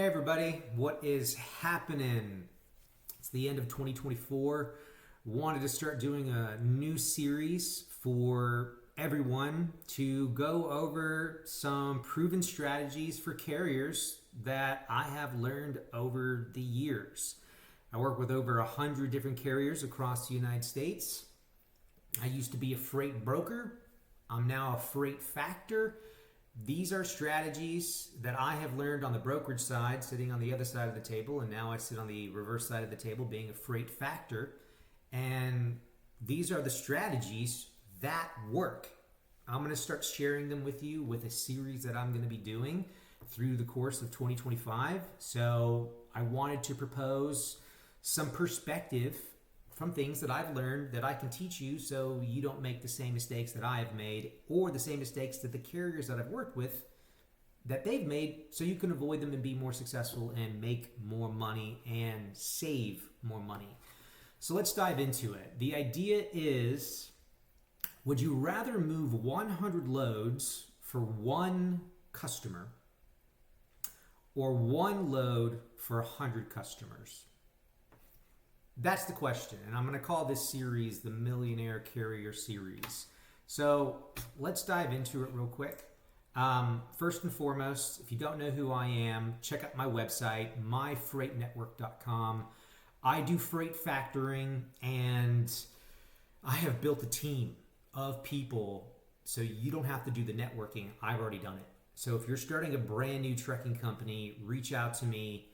Hey everybody, what is happening? It's the end of 2024. Wanted to start doing a new series for everyone to go over some proven strategies for carriers that I have learned over the years. I work with over 100 different carriers across the United States. I used to be a freight broker. I'm now a freight factor. These are strategies that I have learned on the brokerage side, sitting on the other side of the table, and now I sit on the reverse side of the table, being a freight factor. And these are the strategies that work. I'm going to start sharing them with you with a series that I'm going to be doing through the course of 2025. So I wanted to propose some perspective from things that I've learned that I can teach you so you don't make the same mistakes that I have made or the same mistakes that the carriers that I've worked with that they've made, so you can avoid them and be more successful and make more money and save more money. So let's dive into it. The idea is, would you rather move 100 loads for one customer or one load for 100 customers? That's the question, and I'm going to call this series the Millionaire Carrier Series. So let's dive into it real quick. First and foremost, if you don't know who I am, check out my website, myfreightnetwork.com. I do freight factoring, and I have built a team of people so you don't have to do the networking. I've already done it. So if you're starting a brand new trucking company, reach out to me.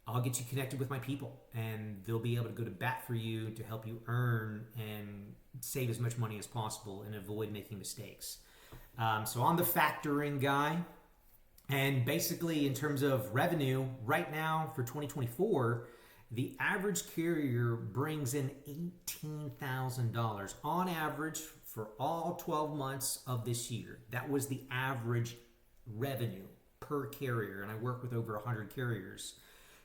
I'll get you connected with my people, and they'll be able to go to bat for you to help you earn and save as much money as possible and avoid making mistakes. So I'm the factoring guy, and basically in terms of revenue, right now for 2024, the average carrier brings in $18,000 on average for all 12 months of this year. That was the average revenue per carrier, and I work with over 100 carriers.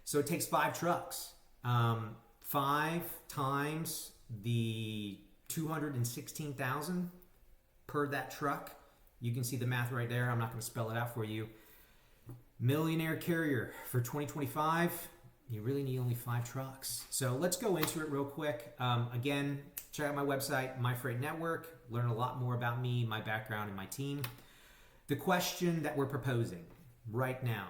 So it takes 5 trucks. 5 times the 216,000 per that truck. You can see the math right there. I'm not going to spell it out for you. Millionaire Carrier for 2025, you really need only 5 trucks. So let's go into it real quick. Again, check out my website, My Freight Network. Learn a lot more about me, my background, and my team. The question that we're proposing right now: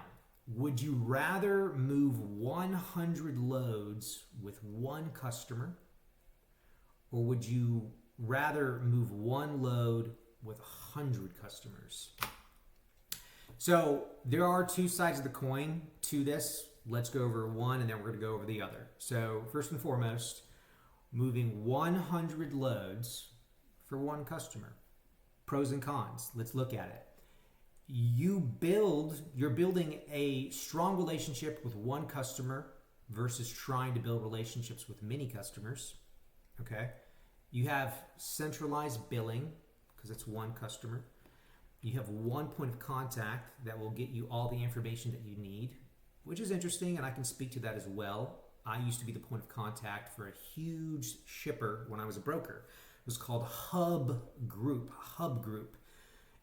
would you rather move 100 loads with one customer, or would you rather move one load with 100 customers? So there are 2 sides of the coin to this. Let's go over one, and then we're going to go over the other. So first and foremost, moving 100 loads for one customer. Pros and cons. Let's look at it. You're building a strong relationship with one customer versus trying to build relationships with many customers. Okay. You have centralized billing because it's one customer. You have one point of contact that will get you all the information that you need, which is interesting, and I can speak to that as well. I used to be the point of contact for a huge shipper when I was a broker. It was called Hub Group.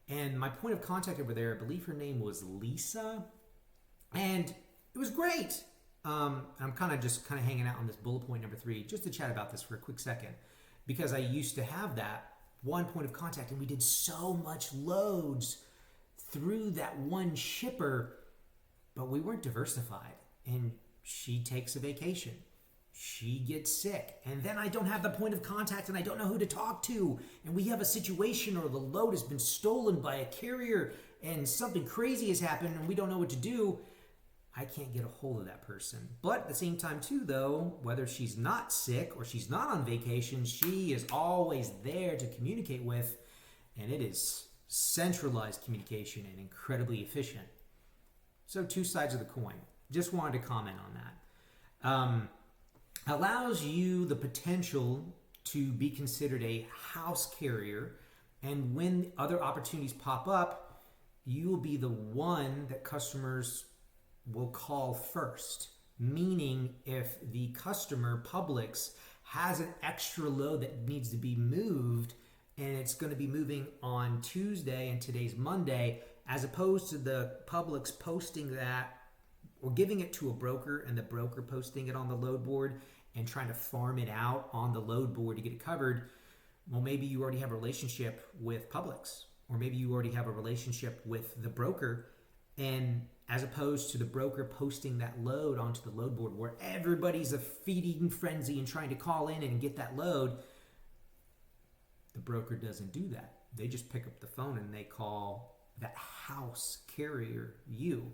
And my point of contact over there, I believe her name was Lisa, and it was great. I'm kind of hanging out on this bullet point number 3 just to chat about this for a quick second, because I used to have that one point of contact, and we did so much loads through that one shipper, but we weren't diversified. And she takes a vacation. She gets sick, and then I don't have the point of contact, and I don't know who to talk to, and we have a situation, or the load has been stolen by a carrier and something crazy has happened and we don't know what to do. I can't get a hold of that person. But at the same time too, though, whether she's not sick or she's not on vacation, she is always there to communicate with, and it is centralized communication and incredibly efficient. So 2 sides of the coin. Just wanted to comment on that. Allows you the potential to be considered a house carrier, and when other opportunities pop up, you will be the one that customers will call first. Meaning, if the customer, Publix, has an extra load that needs to be moved, and it's going to be moving on Tuesday and today's Monday, as opposed to the Publix posting that or giving it to a broker and the broker posting it on the load board and trying to farm it out on the load board to get it covered, well, maybe you already have a relationship with Publix, or maybe you already have a relationship with the broker, and as opposed to the broker posting that load onto the load board where everybody's a feeding frenzy and trying to call in and get that load, the broker doesn't do that. They just pick up the phone and they call that house carrier you.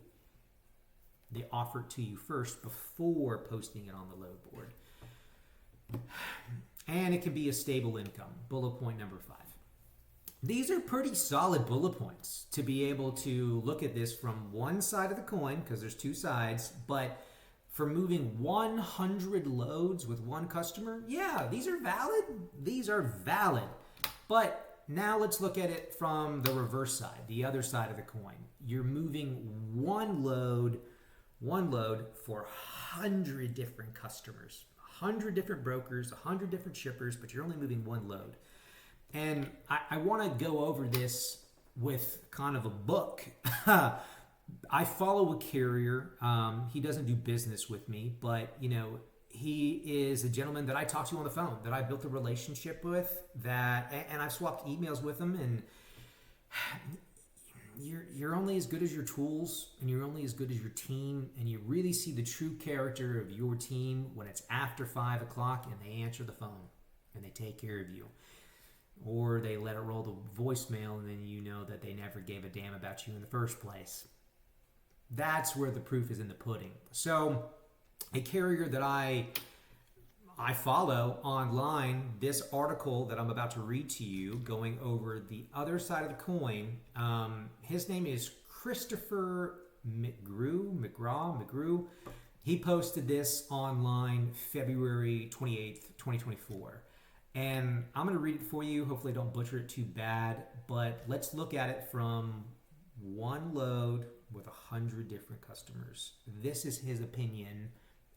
They offer it to you first before posting it on the load board. And it can be a stable income. Bullet point number 5. These are pretty solid bullet points to be able to look at this from one side of the coin, because there's two sides, but for moving 100 loads with one customer, yeah, these are valid. These are valid. But now let's look at it from the reverse side, the other side of the coin. You're moving one load for 100 different customers, 100 different brokers, 100 different shippers, but you're only moving one load. And I want to go over this with kind of a book. I follow a carrier. He doesn't do business with me, but he is a gentleman that I talk to on the phone, that I built a relationship with, and I've swapped emails with him. And you're only as good as your tools, and you're only as good as your team, and you really see the true character of your team when it's after 5 o'clock and they answer the phone and they take care of you. Or they let it roll to voicemail, and then you know that they never gave a damn about you in the first place. That's where the proof is in the pudding. So a carrier that I follow online, this article that I'm about to read to you, going over the other side of the coin, his name is Christopher McGraw. He posted this online February 28th, 2024. And I'm going to read it for you. Hopefully I don't butcher it too bad, but let's look at it from one load with 100 different customers. This is his opinion,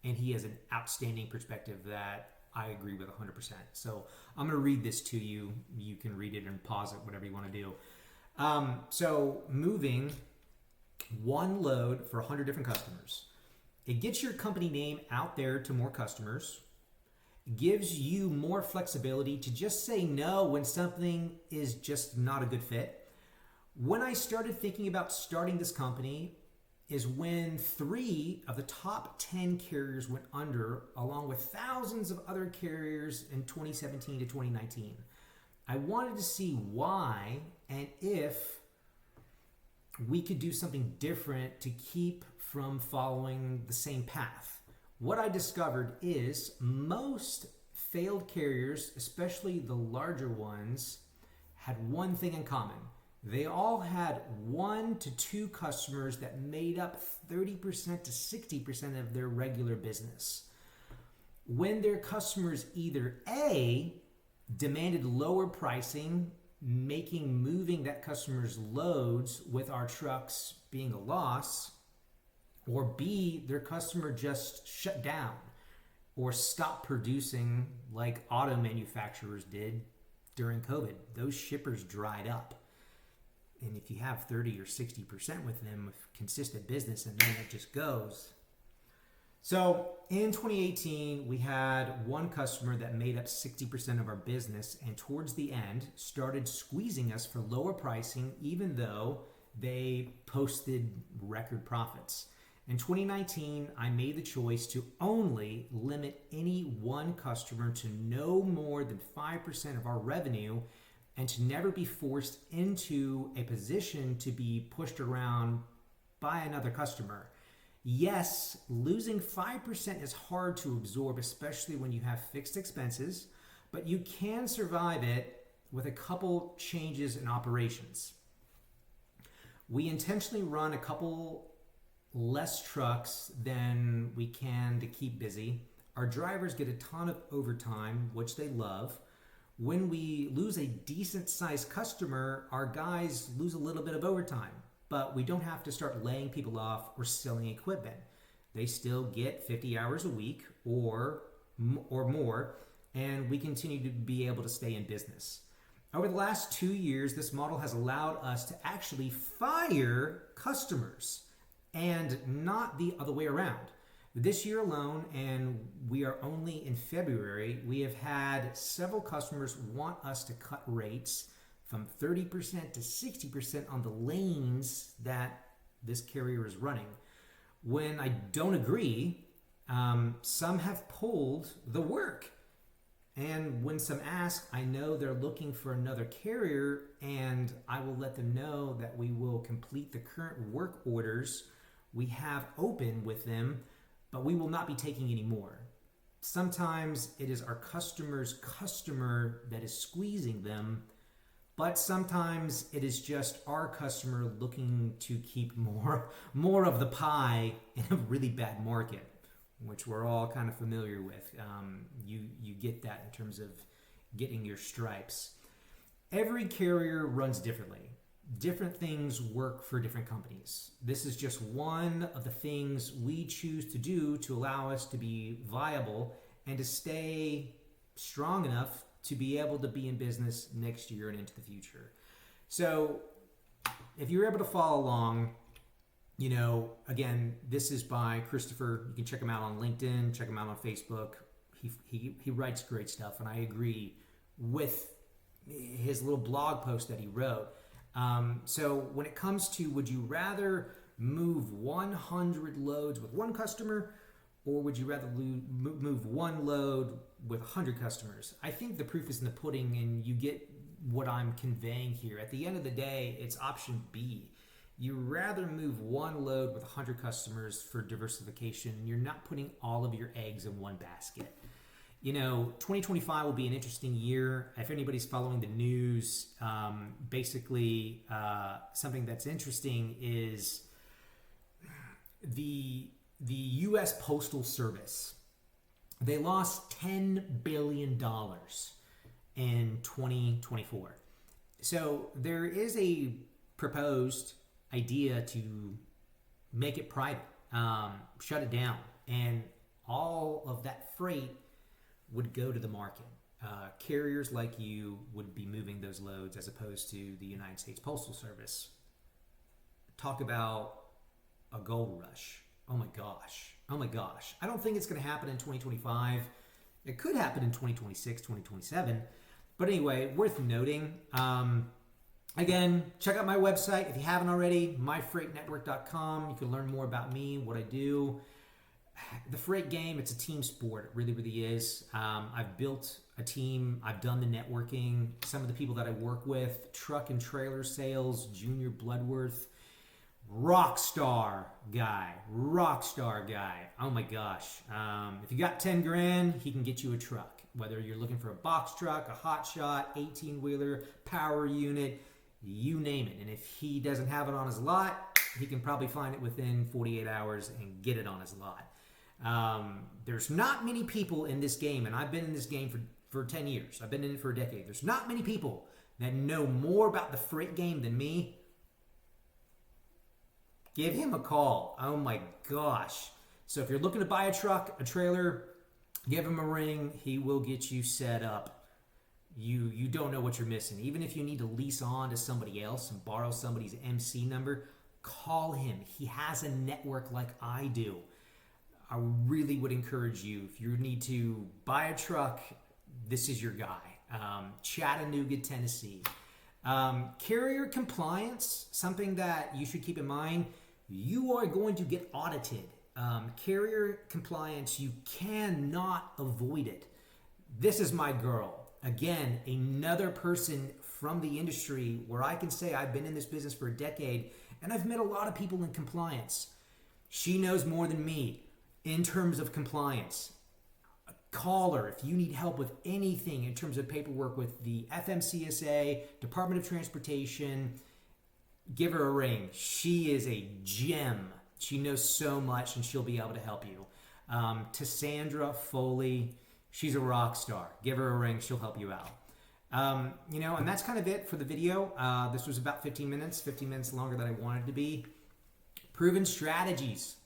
and he has an outstanding perspective that I agree with 100%. So I'm going to read this to you. You can read it and pause it, whatever you want to do. So moving one load for 100 different customers. It gets your company name out there to more customers, gives you more flexibility to just say no when something is just not a good fit. When I started thinking about starting this company is when 3 of the top 10 carriers went under, along with thousands of other carriers in 2017 to 2019. I wanted to see why and if we could do something different to keep from following the same path. What I discovered is most failed carriers, especially the larger ones, had one thing in common. They all had 1 to 2 customers that made up 30% to 60% of their regular business. When their customers either A, demanded lower pricing, making moving that customer's loads with our trucks being a loss, or B, their customer just shut down or stopped producing like auto manufacturers did during COVID. Those shippers dried up. And if you have 30 or 60% with them with consistent business, and then it just goes. So in 2018, we had one customer that made up 60% of our business, and towards the end started squeezing us for lower pricing, even though they posted record profits. In 2019, I made the choice to only limit any one customer to no more than 5% of our revenue, and to never be forced into a position to be pushed around by another customer. Yes, losing 5% is hard to absorb, especially when you have fixed expenses, but you can survive it with a couple changes in operations. We intentionally run a couple less trucks than we can to keep busy. Our drivers get a ton of overtime, which they love. When we lose a decent sized customer, our guys lose a little bit of overtime, but we don't have to start laying people off or selling equipment. They still get 50 hours a week or more, and we continue to be able to stay in business. Over the last 2 years, this model has allowed us to actually fire customers and not the other way around. This year alone, and we are only in February, we have had several customers want us to cut rates from 30% to 60% on the lanes that this carrier is running. When I don't agree, some have pulled the work. And when some ask, I know they're looking for another carrier, and I will let them know that we will complete the current work orders we have open with them, but we will not be taking any more. Sometimes it is our customer's customer that is squeezing them, but sometimes it is just our customer looking to keep more of the pie in a really bad market, which we're all kind of familiar with. You get that in terms of getting your stripes. Every carrier runs differently. Different things work for different companies. This is just one of the things we choose to do to allow us to be viable and to stay strong enough to be able to be in business next year and into the future. So if you're able to follow along, again, this is by Christopher. You can check him out on LinkedIn, check him out on Facebook. He writes great stuff, and I agree with his little blog post that he wrote. So when it comes to, would you rather move 100 loads with one customer, or would you rather move one load with 100 customers? I think the proof is in the pudding, and you get what I'm conveying here. At the end of the day, it's option B. You rather move one load with 100 customers for diversification. You're not putting all of your eggs in one basket. 2025 will be an interesting year. If anybody's following the news, basically something that's interesting is the U.S. Postal Service. They lost $10 billion in 2024. So there is a proposed idea to make it private, shut it down, and all of that freight would go to the market. Carriers like you would be moving those loads as opposed to the United States Postal Service. Talk about a gold rush. Oh my gosh. I don't think it's going to happen in 2025. It could happen in 2026, 2027. But anyway, worth noting. Again, check out my website if you haven't already, myfreightnetwork.com. You can learn more about me, what I do. The freight game, it's a team sport. It really, really is. I've built a team. I've done the networking. Some of the people that I work with, truck and trailer sales, Junior Bloodworth, rock star guy. Oh my gosh. If you got 10 grand, he can get you a truck. Whether you're looking for a box truck, a hot shot, 18-wheeler, power unit, you name it. And if he doesn't have it on his lot, he can probably find it within 48 hours and get it on his lot. There's not many people in this game, and I've been in this game for 10 years. I've been in it for a decade. There's not many people that know more about the freight game than me. Give him a call. Oh my gosh. So if you're looking to buy a truck, a trailer, give him a ring. He will get you set up. You don't know what you're missing. Even if you need to lease on to somebody else and borrow somebody's MC number, call him. He has a network like I do. I really would encourage you, if you need to buy a truck, this is your guy. Chattanooga, Tennessee. Carrier compliance, something that you should keep in mind. You are going to get audited. Carrier compliance, you cannot avoid it. This is my girl. Again, another person from the industry where I can say I've been in this business for a decade and I've met a lot of people in compliance. She knows more than me in terms of compliance. Call her if you need help with anything in terms of paperwork with the FMCSA, Department of Transportation. Give her a ring. She is a gem. She knows so much and she'll be able to help you. Cassandra Foley, she's a rock star. Give her a ring. She'll help you out. And that's kind of it for the video. This was about 15 minutes longer than I wanted to be. Proven strategies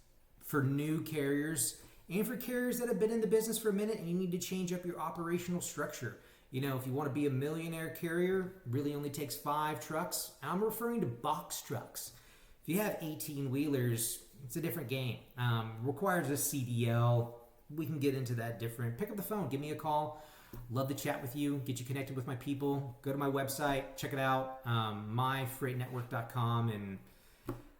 for new carriers and for carriers that have been in the business for a minute and you need to change up your operational structure. If you want to be a millionaire carrier, really only takes 5 trucks. I'm referring to box trucks. If you have 18 wheelers, it's a different game. Requires a CDL. We can get into that different. Pick up the phone, give me a call. Love to chat with you, get you connected with my people. Go to my website, check it out, myfreightnetwork.com, and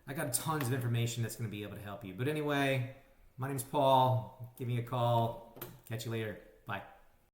I got tons of information that's going to be able to help you. But anyway, my name's Paul. Give me a call. Catch you later. Bye.